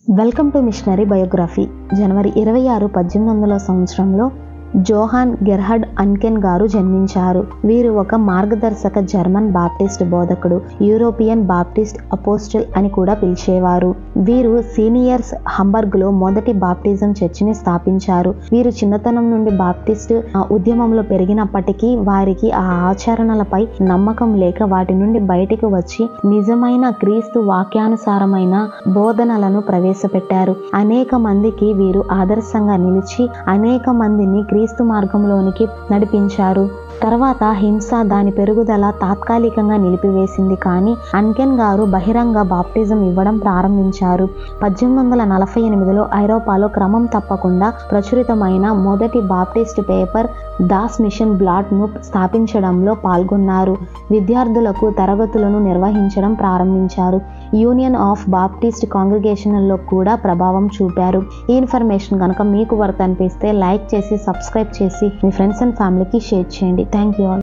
Welcome to missionary biography. జనవరి 26, 1800 సంవత్సరంలో జోహాన్ గెర్హర్డ్ అన్కెన్ గారు జన్మించారు. వీరు ఒక మార్గదర్శక జర్మన్ బాప్టిస్ట్ బోధకుడు, యూరోపియన్ బాప్టిస్ట్ అపోస్టల్ అని కూడా పిలిచేవారు. వీరు సీనియర్స్ హంబర్గ్లో మొదటి బాప్టిజం చర్చిని స్థాపించారు. వీరు చిన్నతనం నుండి బాప్టిస్ట్ ఉద్యమంలో పెరిగినప్పటికీ వారికి ఆ ఆచరణలపై నమ్మకం లేక వాటి నుండి బయటికి వచ్చి నిజమైన క్రీస్తు వాక్యానుసారమైన బోధనలను ప్రవేశపెట్టారు. అనేక మందికి వీరు ఆదర్శంగా నిలిచి అనేక మందిని క్రీస్తు మార్గంలోనికి నడిపించారు. తర్వాత హింస దాని పెరుగుదల తాత్కాలికంగా నిలిపివేసింది. కానీ అన్కెన్ గారు బహిరంగ బాప్టిజం ఇవ్వడం ప్రారంభించారు. 1848లో ఐరోపాలో క్రమం తప్పకుండా ప్రచురితమైన మొదటి బాప్టిస్ట్ పేపర్ దాస్ మిషన్ బ్లాట్ను స్థాపించడంలో పాల్గొన్నారు. విద్యార్థులకు తరగతులను నిర్వహించడం ప్రారంభించారు. యూనియన్ ఆఫ్ బాప్టిస్ట్ కాంగ్రిగేషన్లో కూడా ప్రభావం చూపారు. ఈ ఇన్ఫర్మేషన్ కనుక మీకు వర్త్ అనిపిస్తే లైక్ చేసి సబ్స్క్రైబ్ చేసి మీ ఫ్రెండ్స్ అండ్ ఫ్యామిలీకి షేర్ చేయండి. Thank you all.